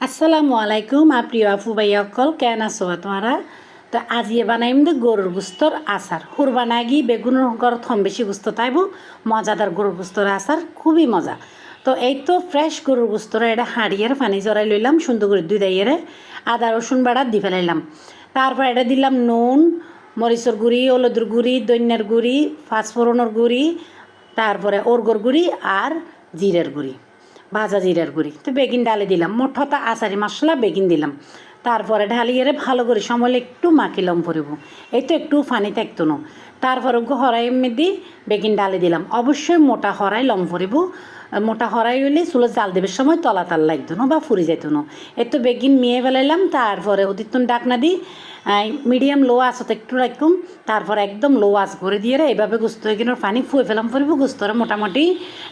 আসসালামু আলাইকুম প্রিয় আপু ভাইয়া অকল কেন আছো তোমরা। তো আজিয়ে বানাইম দে গরুর গুস্তর আচার হুরবানা গি বেগুনের ঘরত কম বেশি গুস্ত তাইব মজাদার গরুর গুস্তর আচার খুবই মজা। তো এই তো ফ্রেশ গরুর গুস্তর এটা হাঁড়িয়ে পানি জড়াই লইলাম সুন্দর করে দুই দাইয়েরে আদা রসুন বাড়া দি ফেলাইলাম। তারপর এটা দিলাম নুন, মরিচের গুঁড়ি, হলুদের গুঁড়ি, দইন্যার গুঁড়ি, পাঁচফোড়নের গুঁড়ি, তারপরে অর্গর গুঁড়ি আর জিরের গুঁড়ি, ভাজা জিরার গুঁড়ি। তো বেগিন ডালে দিলাম মোটটা আচারি মশলা বেগিন দিলাম। তারপরে ঢালিয়ে ভালো করে সমলে একটু মাখিলাম পরিব। এই তো একটু পানি থাকতো না। তারপরে হরাই মেদি বেগিন ডালে দিলাম। অবশ্যই মোটা হরাই লম পরিব। মোটা হরাই হইলে চুলো জাল দেবার সময় তলাতাল লাগতো না বা ফুরি যেত না। এই তো বেগিন মিয়ে ফেলাইলাম। তারপরে অতিথন ডাকনা দিই মিডিয়াম লো আঁচত একটু রাখুম। তারপর একদম লো আঁচ করে দিয়ে এইভাবে গুস্ত এগিনোর পানি ফুয়ে ফেলাম পরিব। গুস্তরে মোটামুটি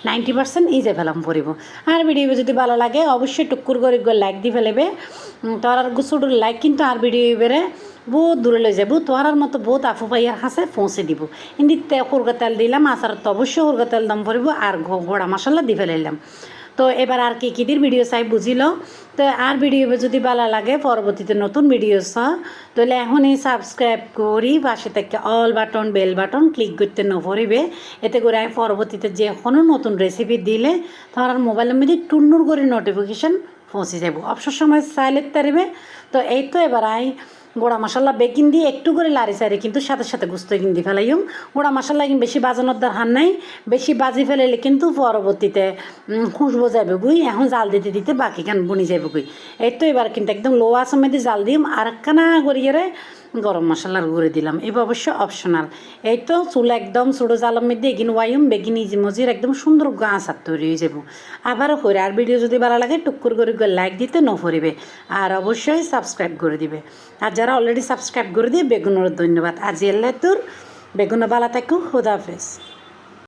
90% ইজে ফেলাম পরিব। আর ভিডিও যদি ভালো লাগে অবশ্যই টুকুর করে লাইক দিয়ে ফেলেবে। তোর আর গুছোটোর লাইক কিন্তু আর ভিডিও বেড়ে বহুত দূরে লয়ে যাব। তোরার মতো বহুত আফু পাইয়ার কাছে পৌঁছে দিব। কিন্তু হুরগা তেল দিলাম আচারত তো অবশ্যই হুরগা তেল দাম পড়ব আর গোড়া মশলা দিয়ে ফেলাইলাম। তো এবার আর কি দির ভিডিও চাই বুঝিল। তো আর ভিডিও যদি ভালো লাগে পরবর্তীতে নতুন ভিডিও তাহলে এখনই সাবস্ক্রাইব করি পাশে থেকে all button bell button click করতে নপরিবে। এতে করে আমি পরবর্তীতে যে কোনো নতুন রেসিপি দিলে তোমার মোবাইলের মধ্যে টুন্নুর করে নোটিফিকেশান পৌঁছে যাব অবসর সময় চাইলে তারিবে। তো এই তো এবার আই গোড়া মশলা বেকিন দিয়ে একটু করে লাড়ি চাড়ি কিন্তু সাথে সাথে গুস্ত কিনতে ফেলাইম। গোড়া মশলা কিন্তু বেশি বাজানোর দরকার নাই। বেশি বাজি ফেলাইলে কিন্তু পরবর্তীতে খুশবো যাবে গুই। এখন জাল দিতে দিতে বাকি খান বুনি যাবে গুই। এই তো এবার কিন্তু একদম লো আঁচের মধ্যে জাল দিম আর একখানা করিয়ে গরম মশলার গুঁড়ে দিলাম। এবার অবশ্য অপশনাল। এই তো চুলা একদম ছোটো জালের মধ্যে এগিন ওয়াইম বেগিন ইজি মজির একদম সুন্দর আচার তৈরি হয়ে যাব। আবারও করে আর ভিডিও যদি ভালো লাগে টুকুর করে লাইক দিতে নফরিবে আর অবশ্যই সাবস্ক্রাইব করে দিবে। আর যারা অলরেডি সাবস্ক্রাইব করে দিয়ে বেগুনের ধন্যবাদ। আজ এলে তোর বেগুন বালা থাকুক। খুদা হাফেজ।